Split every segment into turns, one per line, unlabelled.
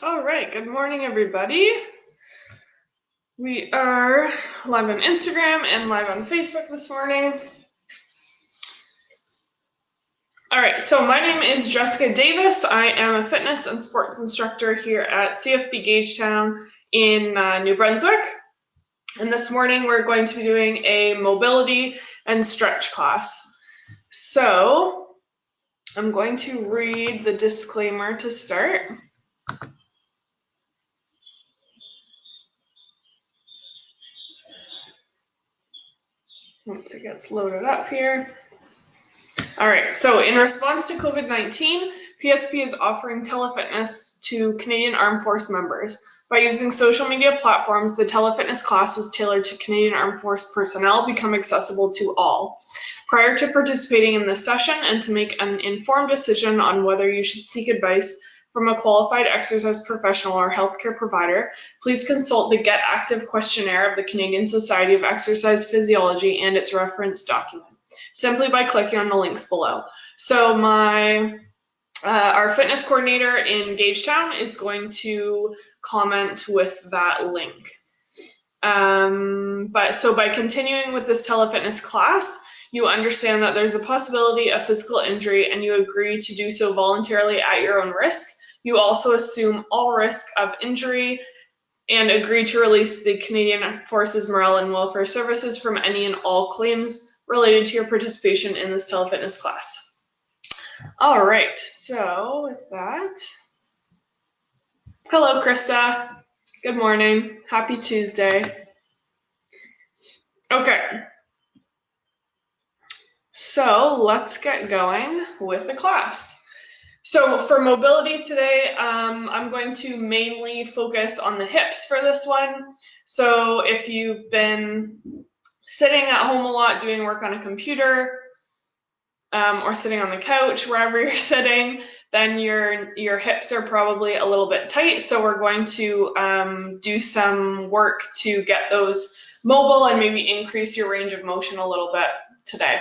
All right, good morning, everybody. We are live on Instagram and live on Facebook this morning. All right, so my name is Jessica Davis. I am a fitness and sports instructor here at CFB Gagetown in New Brunswick. And this morning we're going to be doing a mobility and stretch class. So I'm going to read the disclaimer to start. Once it gets loaded up here. All right, so in response to COVID-19, PSP is offering telefitness to Canadian Armed Force members. By using social media platforms, the telefitness classes tailored to Canadian Armed Force personnel become accessible to all. Prior to participating in this session and to make an informed decision on whether you should seek advice from a qualified exercise professional or healthcare provider, please consult the Get Active questionnaire of the Canadian Society of Exercise Physiology and its reference document, simply by clicking on the links below. So our fitness coordinator in Gagetown is going to comment with that link. So by continuing with this telefitness class, you understand that there's a possibility of physical injury and you agree to do so voluntarily at your own risk. You also assume all risk of injury and agree to release the Canadian Forces Morale and Welfare Services from any and all claims related to your participation in this telefitness class. All right, so with that, hello, Krista. Good morning. Happy Tuesday. Okay, so let's get going with the class. So for mobility today, I'm going to mainly focus on the hips for this one. So if you've been sitting at home a lot doing work on a computer, or sitting on the couch, wherever you're sitting, then your hips are probably a little bit tight. So we're going to do some work to get those mobile and maybe increase your range of motion a little bit today.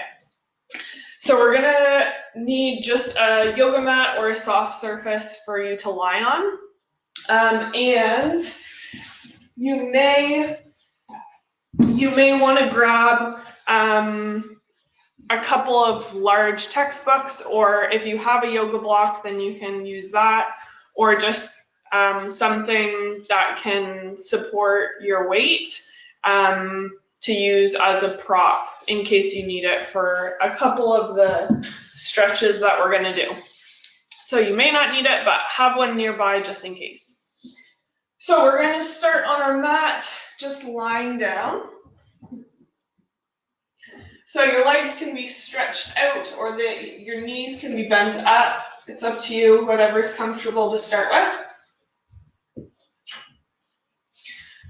So we're gonna need just a yoga mat or a soft surface for you to lie on. And you may want to grab a couple of large textbooks, or if you have a yoga block, then you can use that, or just something that can support your weight to use as a prop in case you need it for a couple of the stretches that we're going to do. So you may not need it, but have one nearby just in case. So we're going to start on our mat, just lying down. So your legs can be stretched out or your knees can be bent up. It's up to you, whatever's comfortable to start with.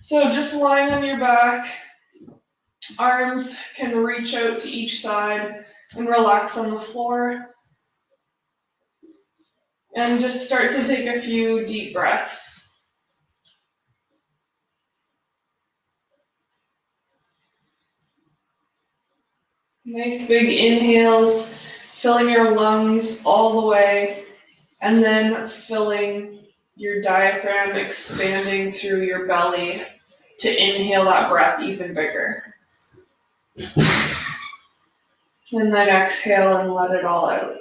So just lying on your back, arms can reach out to each side and relax on the floor. And just start to take a few deep breaths. Nice big inhales, filling your lungs all the way, and then filling your diaphragm, expanding through your belly to inhale that breath even bigger. And then exhale and let it all out.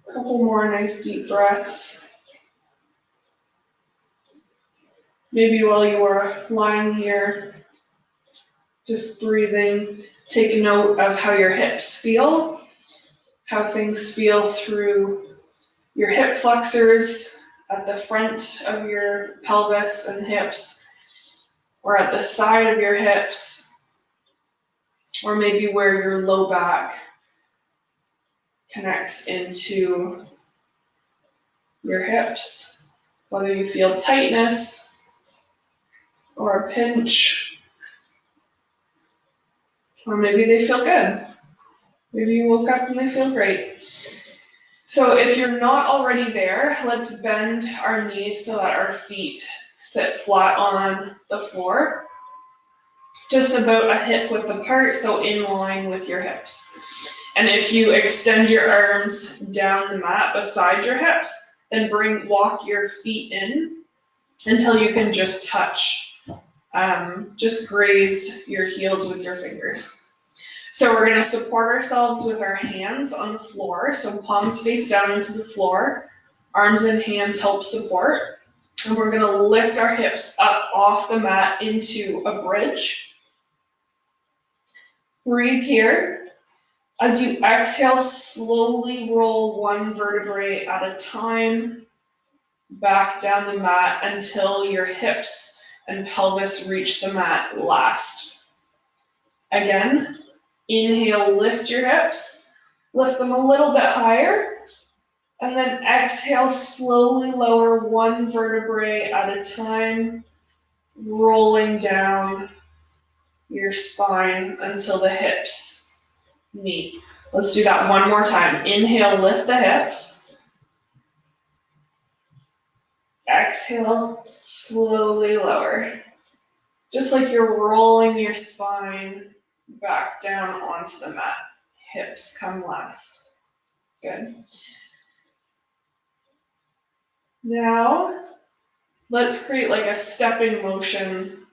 A couple more nice deep breaths. Maybe while you are lying here, just breathing, take note of how your hips feel, how things feel through your hip flexors at the front of your pelvis and hips, or at the side of your hips, or maybe where your low back connects into your hips, whether you feel tightness or a pinch, or maybe they feel good. Maybe you woke up and they feel great. So if you're not already there, let's bend our knees so that our feet sit flat on the floor, just about a hip width apart, so in line with your hips. And if you extend your arms down the mat beside your hips, then walk your feet in until you can just touch, just graze your heels with your fingers. So we're going to support ourselves with our hands on the floor, so palms face down into the floor, arms and hands help support, and we're going to lift our hips up off the mat into a bridge. Breathe here. As you exhale, slowly roll one vertebrae at a time back down the mat until your hips and pelvis reach the mat last. Again, inhale, lift your hips, lift them a little bit higher, and then exhale, slowly lower one vertebrae at a time, rolling down your spine until the hips meet. Let's do that one more time. Inhale, lift the hips. Exhale, slowly lower. Just like you're rolling your spine back down onto the mat. Hips come last. Good. Now, let's create like a stepping motion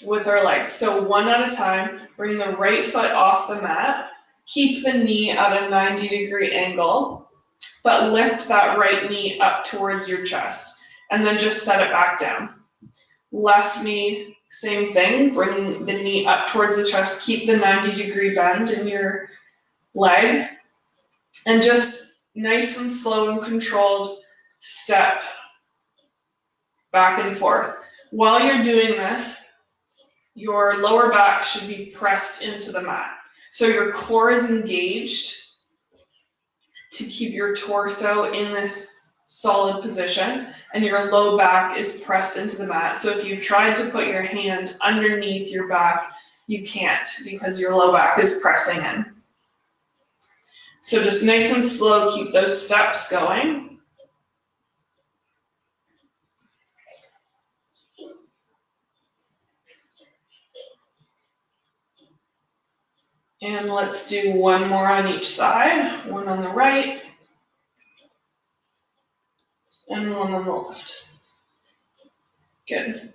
with our legs. So one at a time, bring the right foot off the mat. Keep the knee at a 90-degree angle, but lift that right knee up towards your chest, and then just set it back down. Left knee, same thing, bring the knee up towards the chest, keep the 90-degree bend in your leg, and just nice and slow and controlled step back and forth. While you're doing this, your lower back should be pressed into the mat. So your core is engaged to keep your torso in this solid position, and your low back is pressed into the mat. So if you tried to put your hand underneath your back, you can't because your low back is pressing in. So just nice and slow, keep those steps going. And let's do one more on each side, one on the right, and one on the left. Good.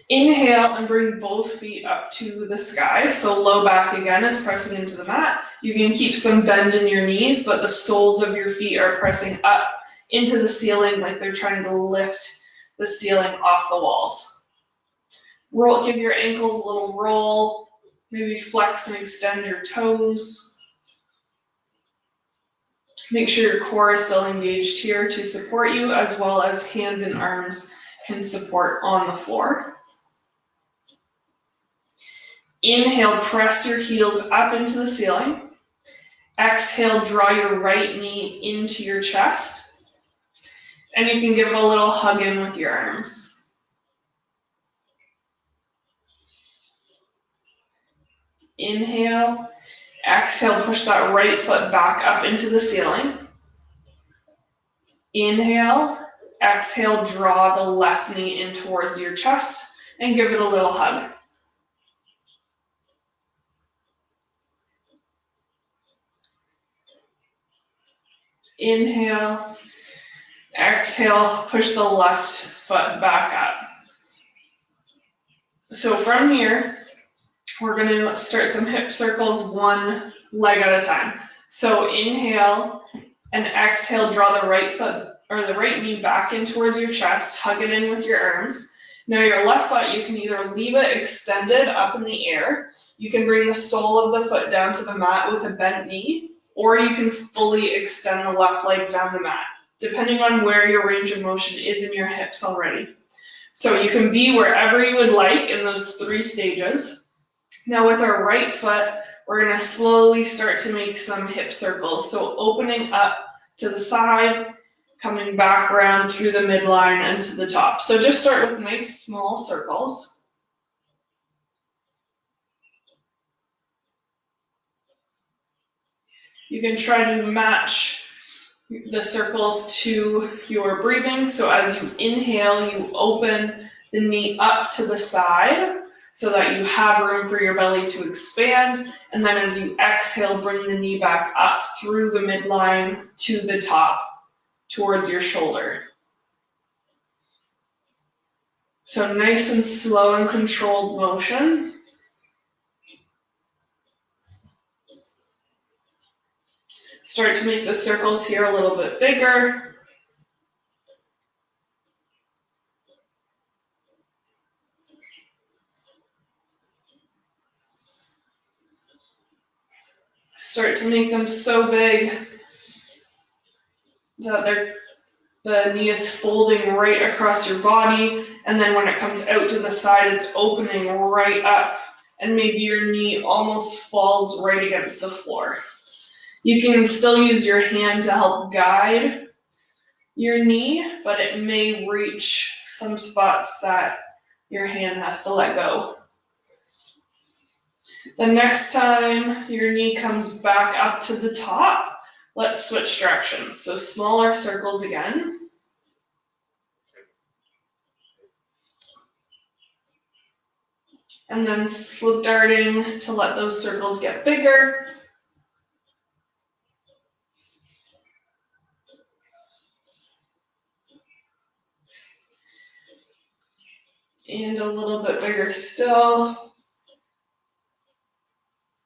Inhale and bring both feet up to the sky. So low back again is pressing into the mat. You can keep some bend in your knees, but the soles of your feet are pressing up into the ceiling like they're trying to lift the ceiling off the walls. Roll, give your ankles a little roll. Maybe flex and extend your toes. Make sure your core is still engaged here to support you, as well as hands and arms can support on the floor. Inhale, press your heels up into the ceiling. Exhale, draw your right knee into your chest. And you can give it a little hug in with your arms. Inhale, exhale, push that right foot back up into the ceiling. Inhale, exhale, draw the left knee in towards your chest and give it a little hug. Inhale, exhale, push the left foot back up. So from here, we're going to start some hip circles, one leg at a time. So inhale and exhale, draw the right foot or the right knee back in towards your chest, hug it in with your arms. Now your left foot, you can either leave it extended up in the air, you can bring the sole of the foot down to the mat with a bent knee, or you can fully extend the left leg down the mat, depending on where your range of motion is in your hips already. So you can be wherever you would like in those three stages. Now with our right foot, we're going to slowly start to make some hip circles. So opening up to the side, coming back around through the midline and to the top. So just start with nice small circles. You can try to match the circles to your breathing. So as you inhale, you open the knee up to the side so that you have room for your belly to expand. And then as you exhale, bring the knee back up through the midline to the top towards your shoulder. So nice and slow and controlled motion. Start to make the circles here a little bit bigger. Start to make them so big that the knee is folding right across your body, and then when it comes out to the side, it's opening right up, and maybe your knee almost falls right against the floor. You can still use your hand to help guide your knee, but it may reach some spots that your hand has to let go. The next time your knee comes back up to the top, let's switch directions. So smaller circles again. And then slip darting to let those circles get bigger. And a little bit bigger still.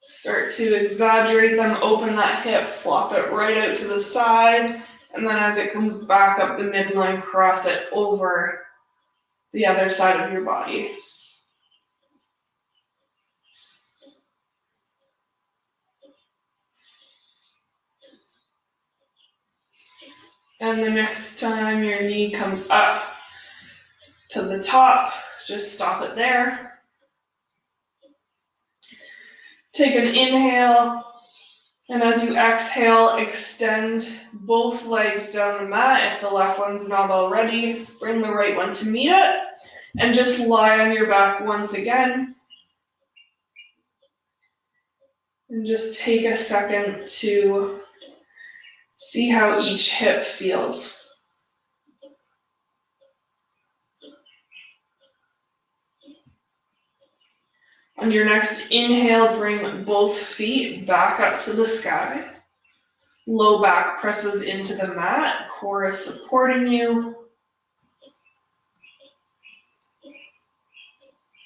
Start to exaggerate them, open that hip, flop it right out to the side, and then as it comes back up the midline, cross it over the other side of your body. And the next time your knee comes up to the top, just stop it there. Take an inhale, and as you exhale, extend both legs down the mat. If the left one's not already, bring the right one to meet it, and just lie on your back once again. And just take a second to see how each hip feels. On your next inhale, bring both feet back up to the sky. Low back presses into the mat, core is supporting you.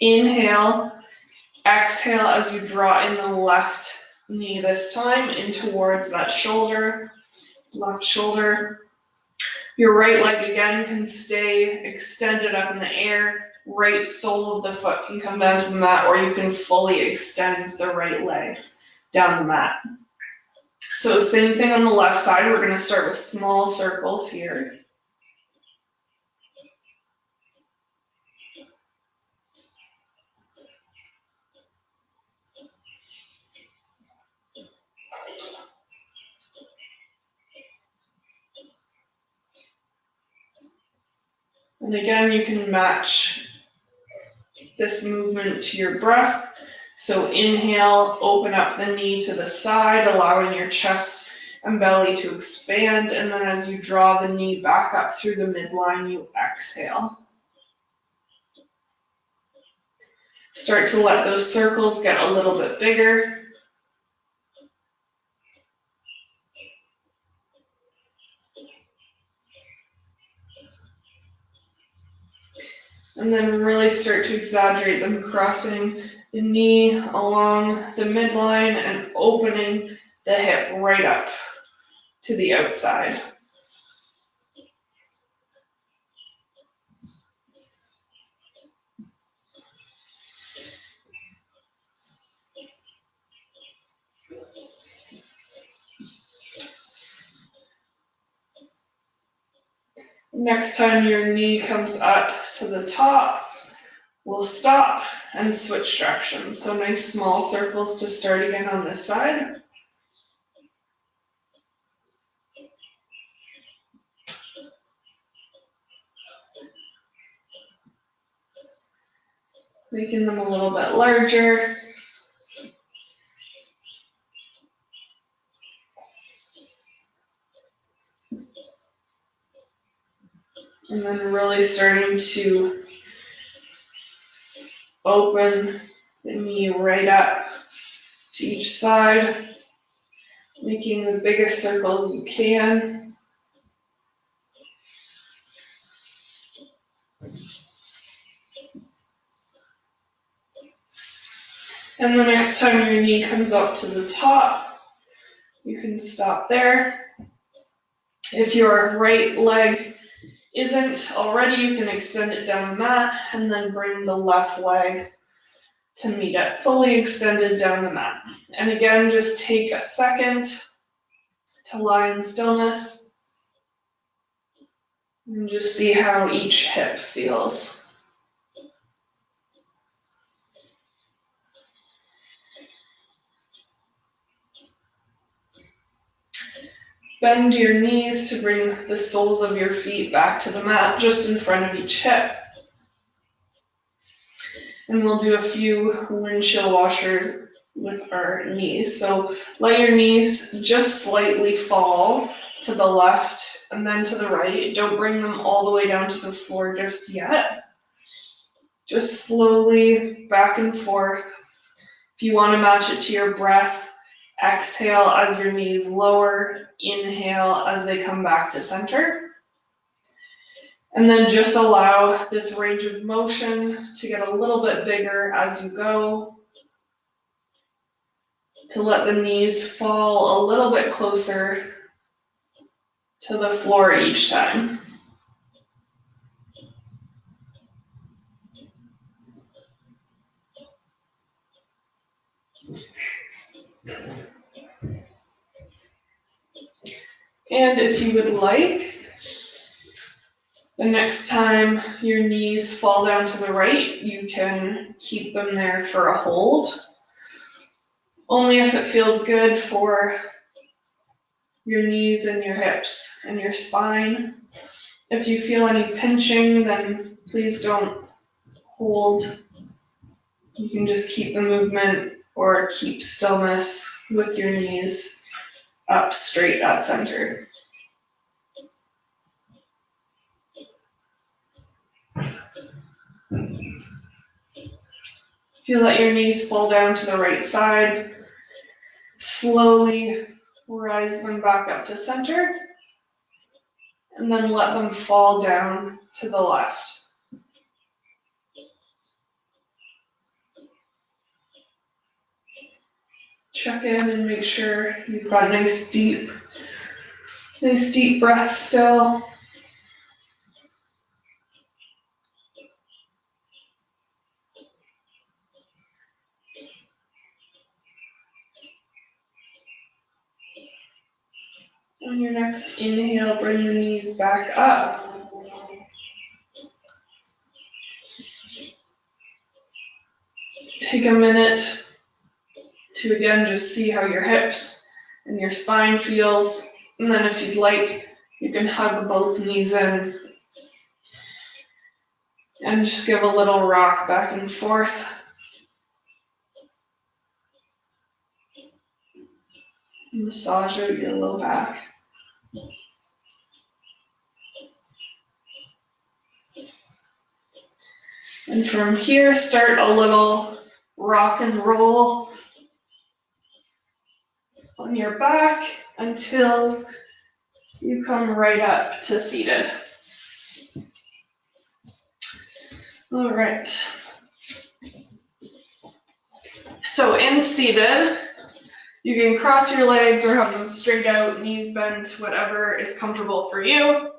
Inhale, exhale as you draw in the left knee this time in towards that shoulder, left shoulder. Your right leg again can stay extended up in the air. Right sole of the foot can come down to the mat, or you can fully extend the right leg down the mat. So same thing on the left side. We're going to start with small circles here. And again, you can match this movement to your breath. So inhale, open up the knee to the side, allowing your chest and belly to expand. And then as you draw the knee back up through the midline, you exhale. Start to let those circles get a little bit bigger. And then really start to exaggerate them, crossing the knee along the midline and opening the hip right up to the outside. Next time your knee comes up to the top, we'll stop and switch directions. So nice small circles to start again on this side. Making them a little bit larger. And then really starting to open the knee right up to each side, making the biggest circles you can. And the next time your knee comes up to the top, you can stop there. If your right leg isn't already, you can extend it down the mat and then bring the left leg to meet it, fully extended down the mat. And again, just take a second to lie in stillness and just see how each hip feels. Bend your knees to bring the soles of your feet back to the mat, just in front of each hip. And we'll do a few windshield washers with our knees. So let your knees just slightly fall to the left and then to the right. Don't bring them all the way down to the floor just yet. Just slowly back and forth. If you want to match it to your breath, exhale as your knees lower, inhale as they come back to center. And then just allow this range of motion to get a little bit bigger as you go, to let the knees fall a little bit closer to the floor each time. And if you would like, the next time your knees fall down to the right, you can keep them there for a hold. Only if it feels good for your knees and your hips and your spine. If you feel any pinching, then please don't hold. You can just keep the movement or keep stillness with your knees up straight at center. If you let your knees fall down to the right side, slowly rise them back up to center, and then let them fall down to the left. Check in and make sure you've got a nice deep breath still. On your next inhale, bring the knees back up. Take a minute to again just see how your hips and your spine feels. And then if you'd like, you can hug both knees in and just give a little rock back and forth. Massage out your low back. And from here, start a little rock and roll on your back until you come right up to seated. All right. So in seated, you can cross your legs or have them straight out, knees bent, whatever is comfortable for you.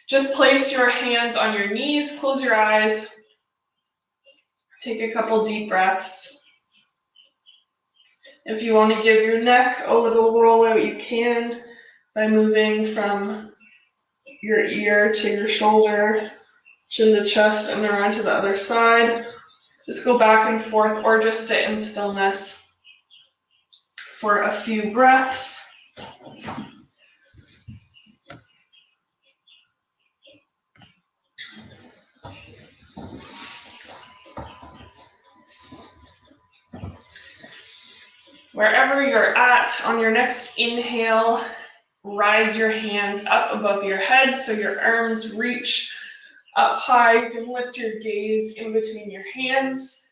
Just place your hands on your knees, close your eyes, take a couple deep breaths. If you want to give your neck a little roll out, you can by moving from your ear to your shoulder, chin to chest, and around to the other side. Just go back and forth or just sit in stillness for a few breaths. Wherever you're at, on your next inhale, rise your hands up above your head so your arms reach up high. You can lift your gaze in between your hands.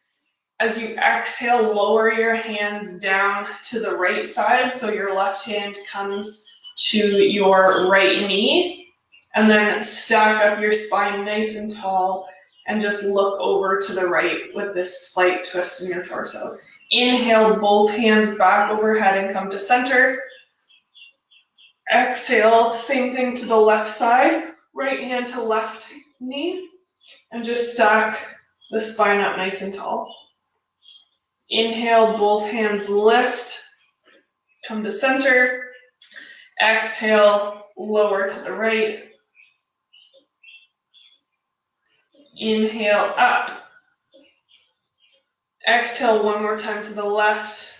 As you exhale, lower your hands down to the right side so your left hand comes to your right knee, and then stack up your spine nice and tall and just look over to the right with this slight twist in your torso. Inhale, both hands back overhead and come to center. Exhale, same thing to the left side, right hand to left knee, and just stack the spine up nice and tall. Inhale, both hands lift, come to center. Exhale, lower to the right. Inhale, up. Exhale one more time to the left.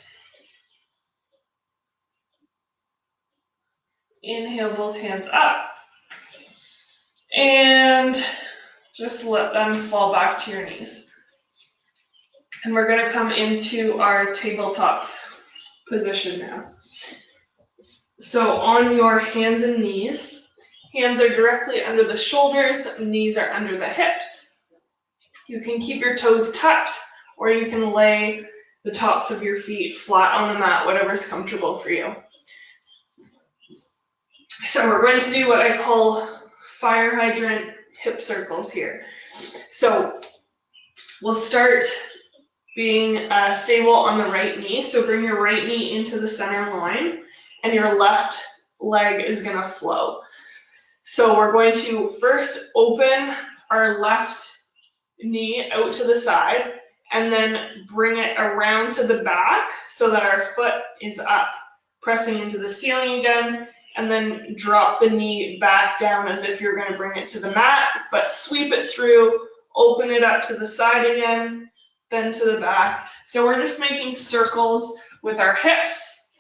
Inhale, both hands up. And just let them fall back to your knees. And we're going to come into our tabletop position now. So on your hands and knees, hands are directly under the shoulders, knees are under the hips. You can keep your toes tucked, or you can lay the tops of your feet flat on the mat, whatever's comfortable for you. So we're going to do what I call fire hydrant hip circles here. So we'll start being stable on the right knee. So bring your right knee into the center line, and your left leg is going to flow. So we're going to first open our left knee out to the side, and then bring it around to the back so that our foot is up, pressing into the ceiling again, and then drop the knee back down as if you're going to bring it to the mat, but sweep it through, open it up to the side again, then to the back. So we're just making circles with our hips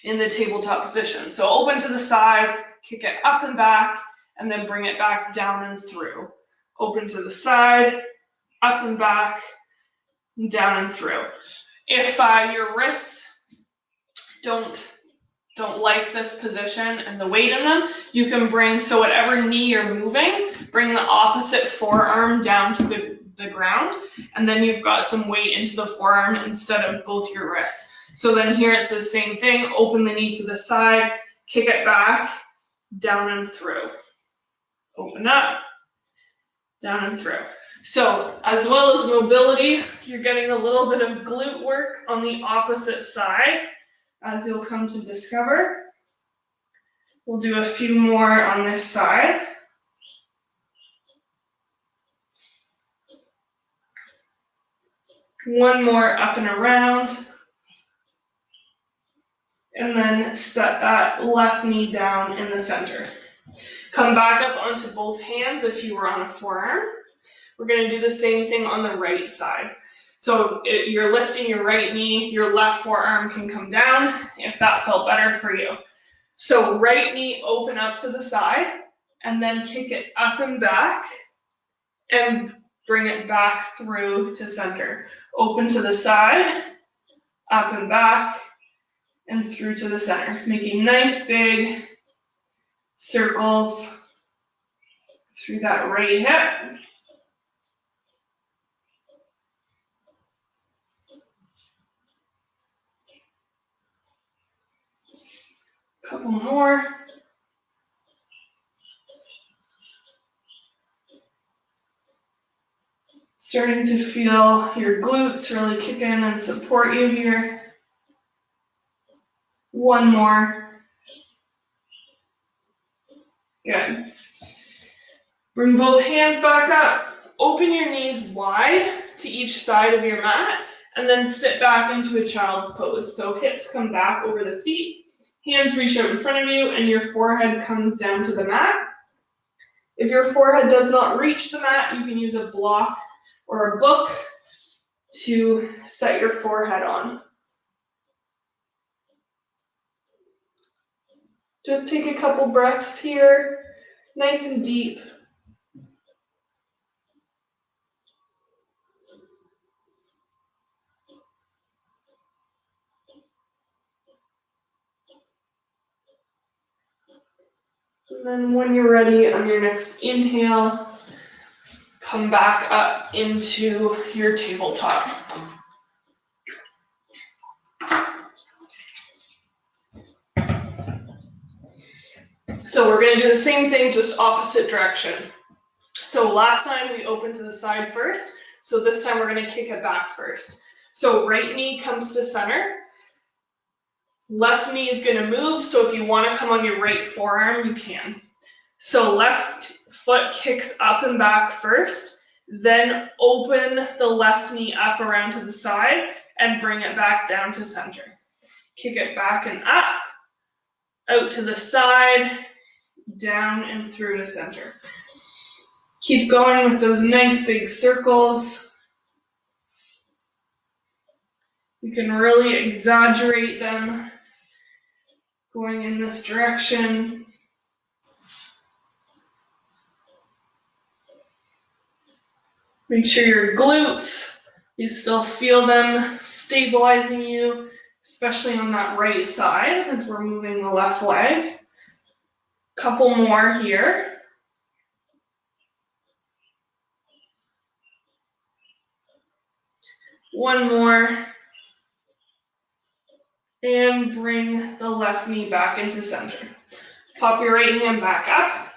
in the tabletop position. So open to the side, kick it up and back, and then bring it back down and through. Open to the side, up and back, down and through. If your wrists don't like this position and the weight in them, you can bring, so whatever knee you're moving, bring the opposite forearm down to the ground, and then you've got some weight into the forearm instead of both your wrists. So then here it's the same thing, open the knee to the side, kick it back, down and through. Open up, down and through. So as well as mobility, you're getting a little bit of glute work on the opposite side, as you'll come to discover. We'll do a few more on this side. One more up and around. And then set that left knee down in the center. Come back up onto both hands if you were on a forearm. We're going to do the same thing on the right side. So you're lifting your right knee, your left forearm can come down if that felt better for you. So right knee open up to the side, and then kick it up and back, and bring it back through to center. Open to the side, up and back, and through to the center. Making nice big circles through that right hip. Couple more. Starting to feel your glutes really kick in and support you here. One more. Good. Bring both hands back up. Open your knees wide to each side of your mat, and then sit back into a child's pose. So hips come back over the feet, hands reach out in front of you, and your forehead comes down to the mat. If your forehead does not reach the mat, you can use a block or a book to set your forehead on. Just take a couple breaths here, nice and deep. And then when you're ready on your next inhale, come back up into your tabletop. So we're going to do the same thing, just opposite direction. So last time we opened to the side first, so this time we're going to kick it back first. So right knee comes to center. Left knee is going to move, so if you want to come on your right forearm, you can. So left foot kicks up and back first, then open the left knee up around to the side and bring it back down to center. Kick it back and up, out to the side, down and through to center. Keep going with those nice big circles. You can really exaggerate them going in this direction. Make sure your glutes, you still feel them stabilizing you, especially on that right side as we're moving the left leg. Couple more here. One more. And bring the left knee back into center. Pop your right hand back up.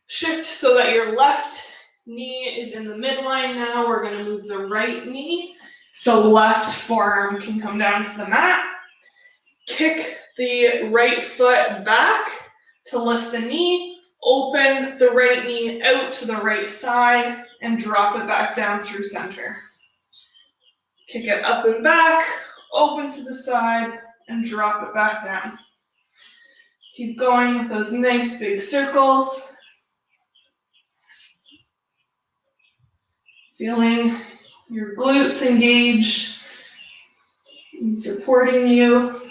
Shift so that your left knee is in the midline now. We're going to move the right knee. So left forearm can come down to the mat. Kick the right foot back to lift the knee. Open the right knee out to the right side and drop it back down through center. Kick it up and back, open to the side, and drop it back down. Keep going with those nice big circles. Feeling your glutes engaged and supporting you,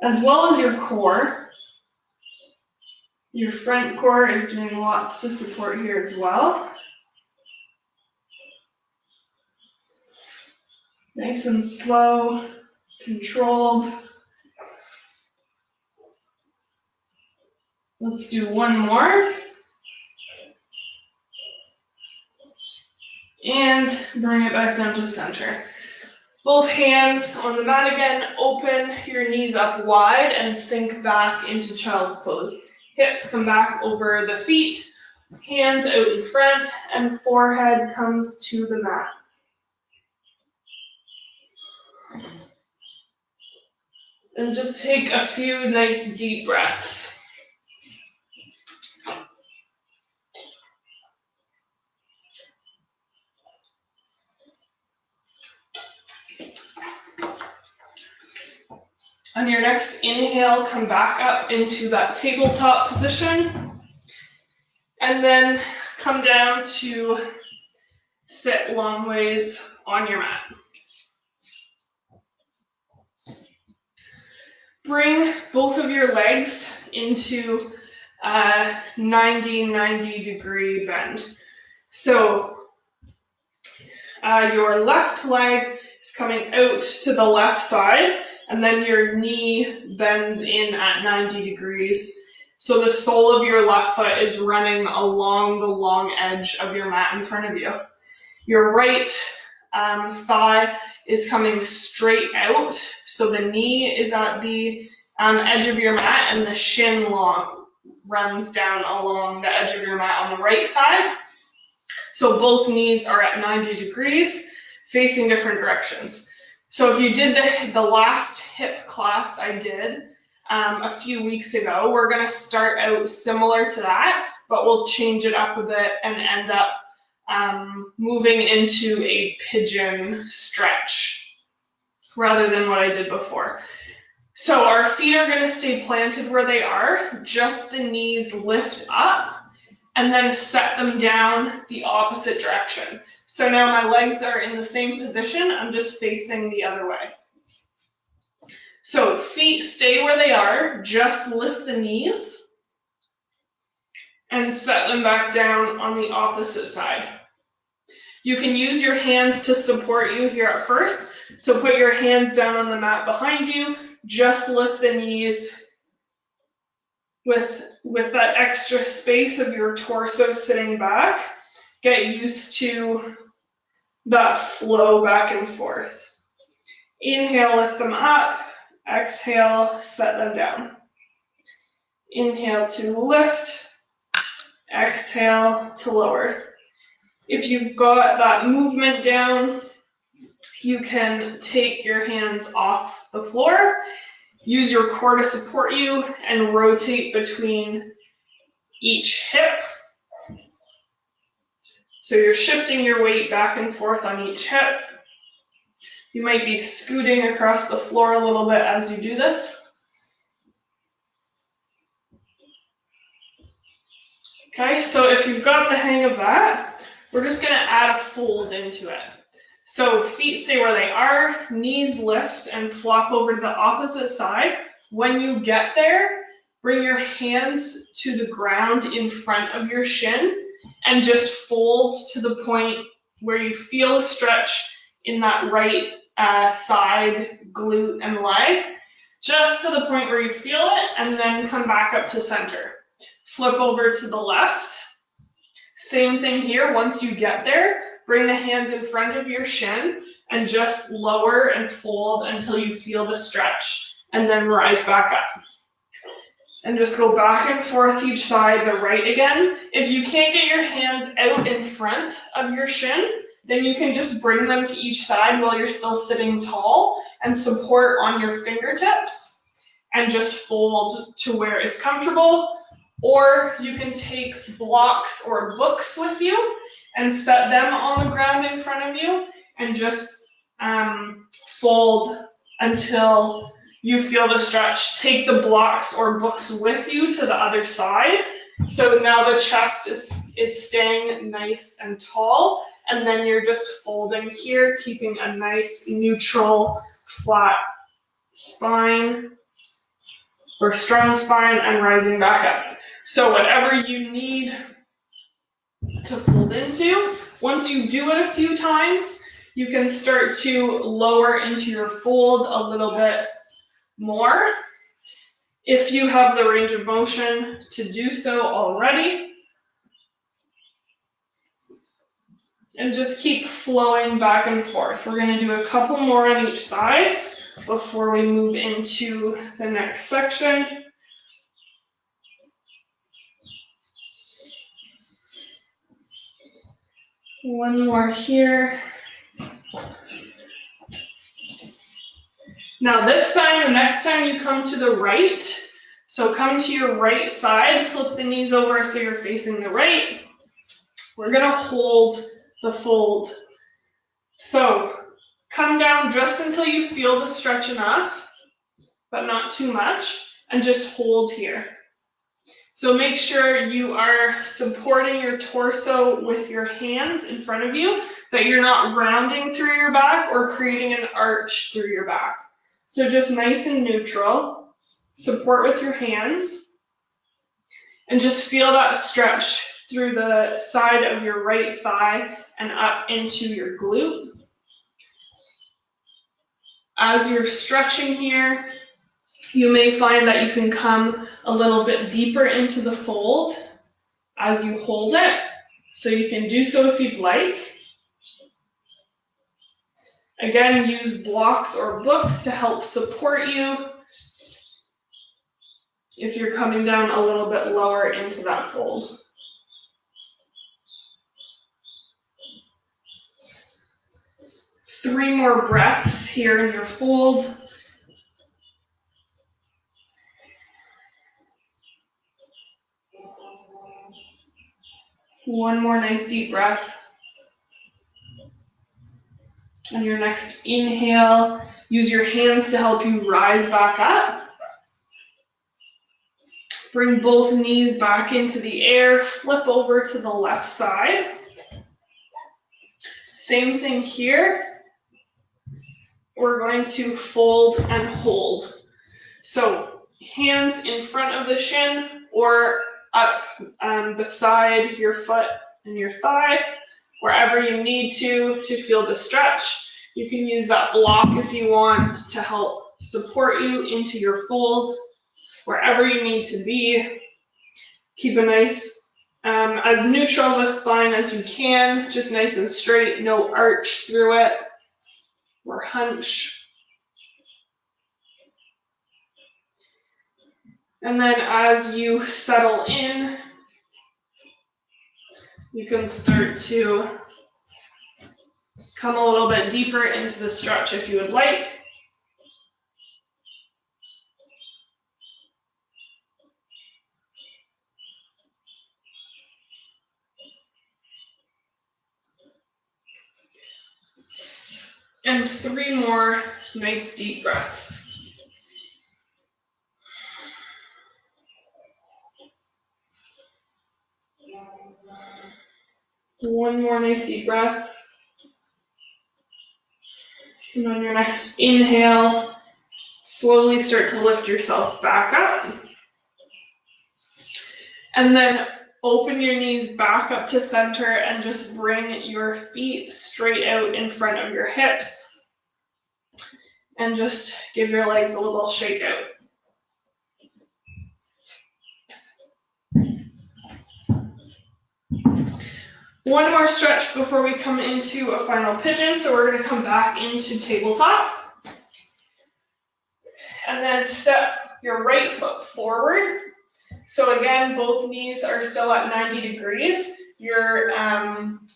as well as your core. Your front core is doing lots to support here as well. Nice and slow, controlled. Let's do one more. And bring it back down to center. Both hands on the mat again. Open your knees up wide and sink back into child's pose. Hips come back over the feet, hands out in front, and forehead comes to the mat. And just take a few nice deep breaths. On your next inhale, come back up into that tabletop position. And then come down to sit long ways on your mat. Bring both of your legs into a 90 degree bend. So your left leg is coming out to the left side, and then your knee bends in at 90 degrees. So the sole of your left foot is running along the long edge of your mat in front of you. Your right thigh is coming straight out, so the knee is at the edge of your mat, and the shin runs down along the edge of your mat on the right side. So both knees are at 90 degrees, facing different directions. So if you did the last hip class I did a few weeks ago, we're going to start out similar to that, but we'll change it up a bit and end up moving into a pigeon stretch rather than what I did before. So our feet are going to stay planted where they are, just the knees lift up and then set them down the opposite direction. So now my legs are in the same position, I'm just facing the other way. So feet stay where they are, just lift the knees and set them back down on the opposite side. You can use your hands to support you here at first. So put your hands down on the mat behind you, just lift the knees with that extra space of your torso sitting back. Get used to that flow back and forth. Inhale, lift them up. Exhale, set them down. Inhale to lift. Exhale to lower. If you've got that movement down, you can take your hands off the floor, use your core to support you, and rotate between each hip. So you're shifting your weight back and forth on each hip. You might be scooting across the floor a little bit as you do this. Okay, so if you've got the hang of that, we're just going to add a fold into it. So feet stay where they are, knees lift and flop over to the opposite side. When you get there, bring your hands to the ground in front of your shin and just fold to the point where you feel a stretch in that right side, glute, and leg, just to the point where you feel it, and then come back up to center. Flip over to the left. Same thing here. Once you get there, bring the hands in front of your shin and just lower and fold until you feel the stretch, and then rise back up. And just go back and forth each side, the right again. If you can't get your hands out in front of your shin, then you can just bring them to each side while you're still sitting tall and support on your fingertips and just fold to where it's comfortable. Or you can take blocks or books with you and set them on the ground in front of you and just fold until you feel the stretch. Take the blocks or books with you to the other side. So now the chest is staying nice and tall, and then you're just folding here, keeping a nice neutral flat spine or strong spine, and rising back up. So whatever you need to fold into, once you do it a few times, you can start to lower into your fold a little bit more. If you have the range of motion to do so already, and just keep flowing back and forth. We're going to do a couple more on each side before we move into the next section. One more here. Now this time, the next time you come to the right, so come to your right side, flip the knees over so you're facing the right. We're going to hold the fold. So come down just until you feel the stretch enough, but not too much, and just hold here. So make sure you are supporting your torso with your hands in front of you, that you're not rounding through your back or creating an arch through your back. So just nice and neutral. Support with your hands, and just feel that stretch through the side of your right thigh and up into your glute. As you're stretching here, you may find that you can come a little bit deeper into the fold as you hold it, so you can do so if you'd like. Again, use blocks or books to help support you if you're coming down a little bit lower into that fold. Three more breaths here in your fold. One more nice deep breath. On your next inhale, use your hands to help you rise back up. Bring both knees back into the air, flip over to the left side. Same thing here. We're going to fold and hold. So hands in front of the shin or up beside your foot and your thigh, wherever you need to feel the stretch. You can use that block if you want to help support you into your fold. wherever you need to be. Keep a nice, as neutral of a spine as you can, just nice and straight, no arch through it or hunch. And then as you settle in, you can start to come a little bit deeper into the stretch if you would like. And 3 more nice deep breaths. One more nice deep breath. And on your next inhale, slowly start to lift yourself back up. And then open your knees back up to center and just bring your feet straight out in front of your hips. And just give your legs a little shake out. One more stretch before we come into a final pigeon. So we're going to come back into tabletop. And then step your right foot forward. So again, both knees are still at 90 degrees. You're on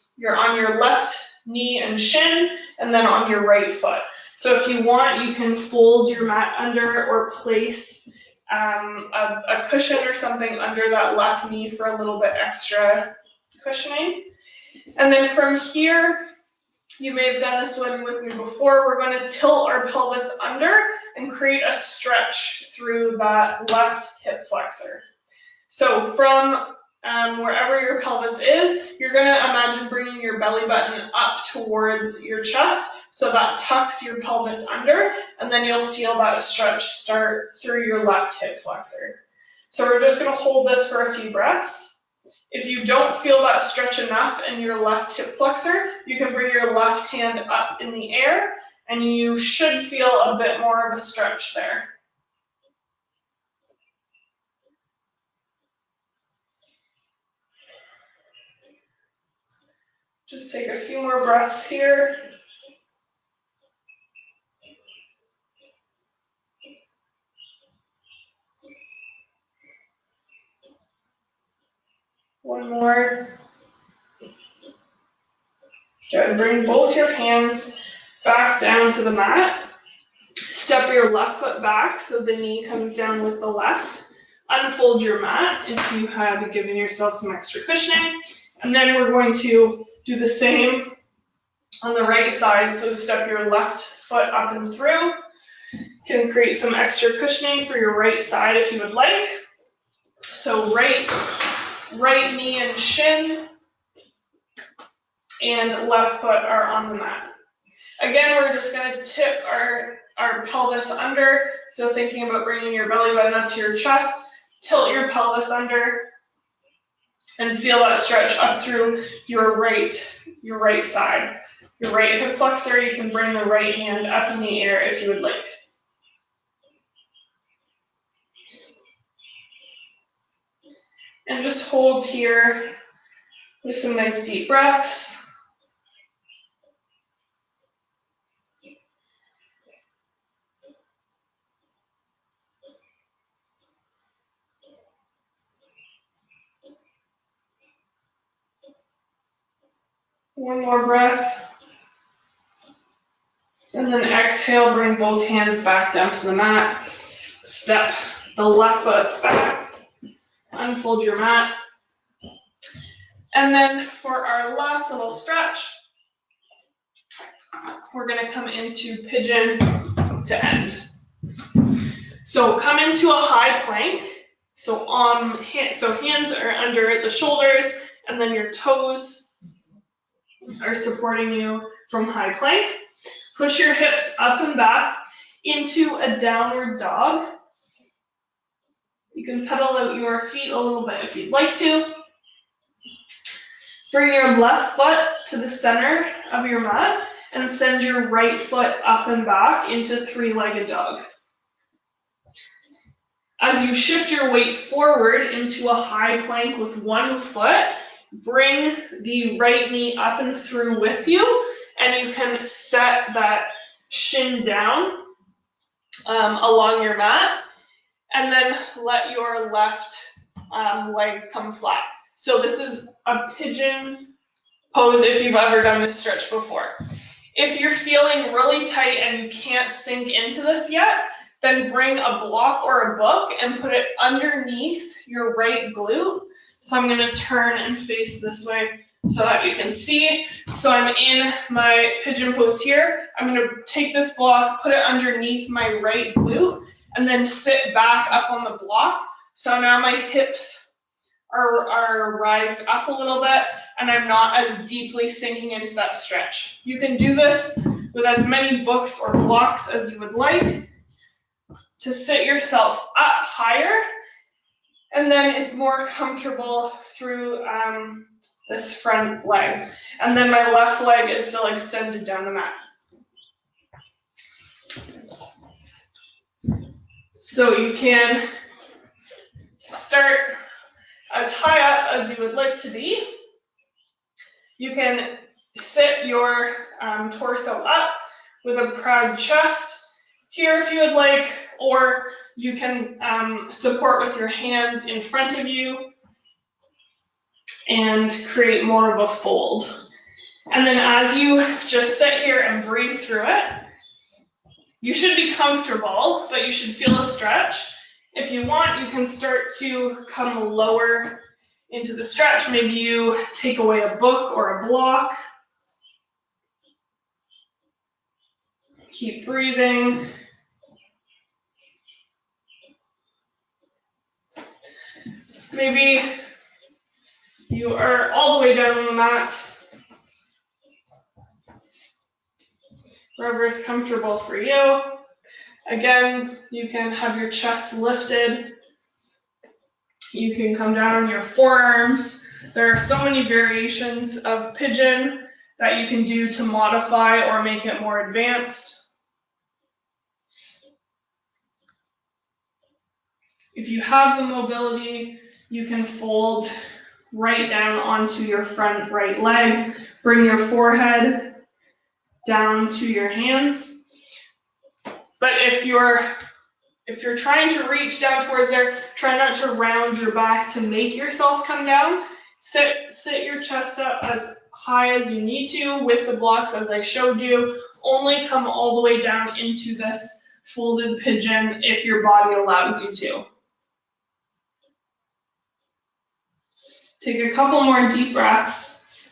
your left knee and shin, and then on your right foot. So if you want, you can fold your mat under or place a cushion or something under that left knee for a little bit extra cushioning. And then from here, you may have done this one with me before, we're going to tilt our pelvis under and create a stretch through that left hip flexor. So from wherever your pelvis is, you're going to imagine bringing your belly button up towards your chest, so that tucks your pelvis under, and then you'll feel that stretch start through your left hip flexor. So we're just going to hold this for a few breaths. If you don't feel that stretch enough in your left hip flexor, you can bring your left hand up in the air, and you should feel a bit more of a stretch there. Just take a few more breaths here. One more. Good. Bring both your hands back down to the mat. Step your left foot back so the knee comes down with the left. Unfold your mat if you have given yourself some extra cushioning. And then we're going to do the same on the right side. So step your left foot up and through. You can create some extra cushioning for your right side if you would like. So right knee and shin and left foot are on the mat. Again, we're just going to tip our pelvis under. So thinking about bringing your belly button up to your chest, tilt your pelvis under, and feel that stretch up through your right side. Your right hip flexor, you can bring the right hand up in the air if you would like. And just hold here with some nice deep breaths. One more breath. And then exhale, bring both hands back down to the mat. Step the left foot back. Unfold your mat. And then for our last little stretch, we're going to come into pigeon to end. So come into a high plank. So hands are under the shoulders, and then your toes are supporting you from high plank. Push your hips up and back into a downward dog. You can pedal out your feet a little bit if you'd like to. Bring your left foot to the center of your mat and send your right foot up and back into three-legged dog. As you shift your weight forward into a high plank with one foot, bring the right knee up and through with you, and you can set that shin down along your mat, and then let your left leg come flat. So this is a pigeon pose if you've ever done this stretch before. If you're feeling really tight and you can't sink into this yet, then bring a block or a book and put it underneath your right glute. So I'm going to turn and face this way so that you can see. So I'm in my pigeon pose here. I'm going to take this block, put it underneath my right glute, and then sit back up on the block. So now my hips are rised up a little bit, and I'm not as deeply sinking into that stretch. You can do this with as many books or blocks as you would like to sit yourself up higher, and then it's more comfortable through this front leg. And then my left leg is still extended down the mat. So you can start as high up as you would like to be. You can sit your torso up with a proud chest here if you would like, or you can support with your hands in front of you and create more of a fold. And then as you just sit here and breathe through it, you should be comfortable, but you should feel a stretch. If you want, you can start to come lower into the stretch. Maybe you take away a book or a block. Keep breathing. Maybe you are all the way down on the mat, wherever is comfortable for you. Again, you can have your chest lifted. You can come down on your forearms. There are so many variations of pigeon that you can do to modify or make it more advanced. If you have the mobility, you can fold right down onto your front right leg. Bring your forehead down to your hands. But if you're trying to reach down towards there, try not to round your back to make yourself come down. Sit your chest up as high as you need to with the blocks as I showed you. Only come all the way down into this folded pigeon if your body allows you to. Take a couple more deep breaths.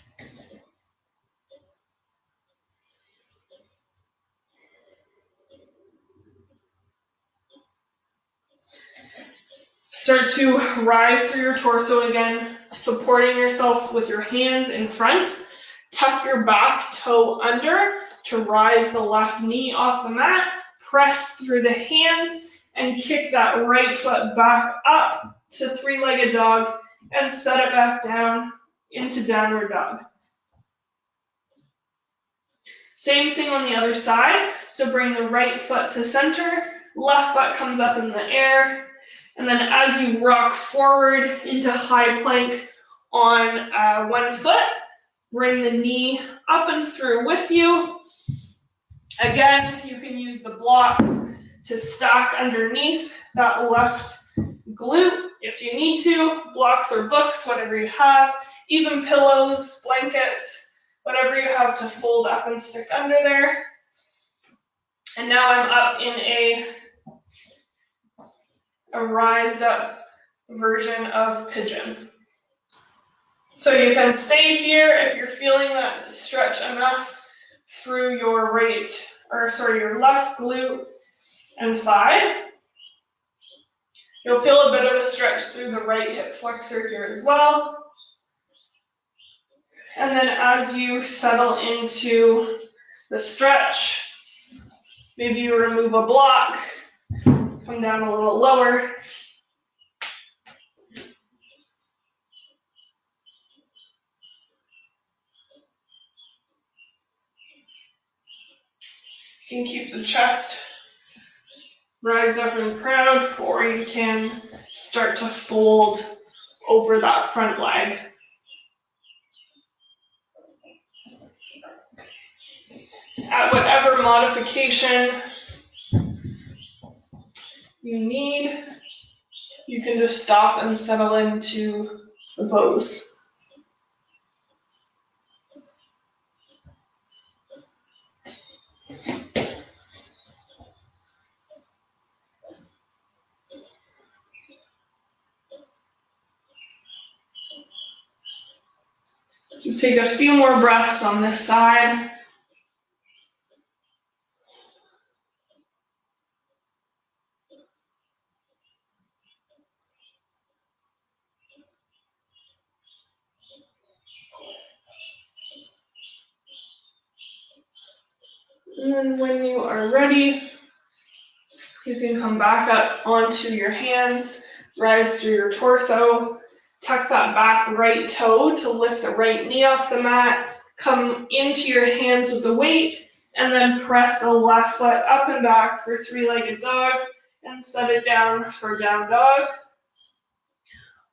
Start to rise through your torso again, supporting yourself with your hands in front. Tuck your back toe under to rise the left knee off the mat. Press through the hands and kick that right foot back up to three-legged dog and set it back down into downward dog. Same thing on the other side. So bring the right foot to center, left foot comes up in the air, and then as you rock forward into high plank on one foot, bring the knee up and through with you. Again, you can use the blocks to stack underneath that left glute if you need to. Blocks or books, whatever you have. Even pillows, blankets, whatever you have to fold up and stick under there. And now I'm up in a rised up version of pigeon. So you can stay here if you're feeling that stretch enough through your your left glute and thigh. You'll feel a bit of a stretch through the right hip flexor here as well. And then as you settle into the stretch, maybe you remove a block, come down a little lower. You can keep the chest rise up and proud, or you can start to fold over that front leg. At whatever modification you need, you can just stop and settle into the pose. Just take a few more breaths on this side. And then when you are ready, you can come back up onto your hands, rise through your torso, tuck that back right toe to lift the right knee off the mat, come into your hands with the weight, and then press the left foot up and back for three-legged dog, and set it down for down dog.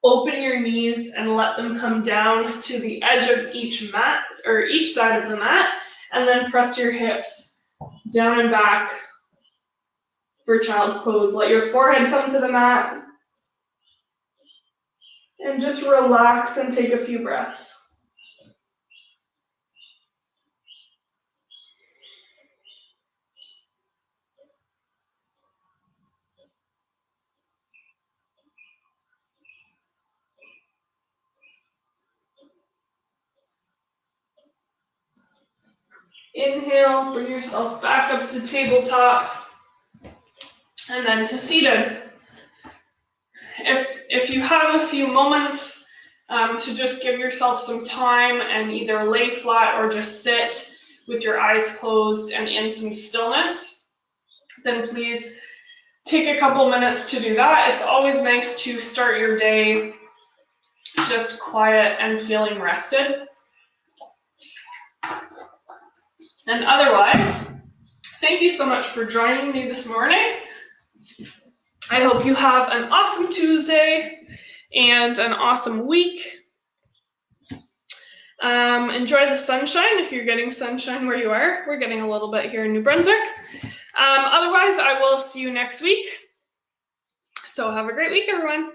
Open your knees and let them come down to the edge of each mat, or each side of the mat, and then press your hips down and back for child's pose. Let your forehead come to the mat, and just relax and take a few breaths. Inhale, bring yourself back up to tabletop, and then to seated. If you have a few moments to just give yourself some time and either lay flat or just sit with your eyes closed and in some stillness, then please take a couple minutes to do that. It's always nice to start your day just quiet and feeling rested. And otherwise, thank you so much for joining me this morning. I hope you have an awesome Tuesday and an awesome week. Enjoy the sunshine if you're getting sunshine where you are. We're getting a little bit here in New Brunswick. Otherwise, I will see you next week. So have a great week, everyone.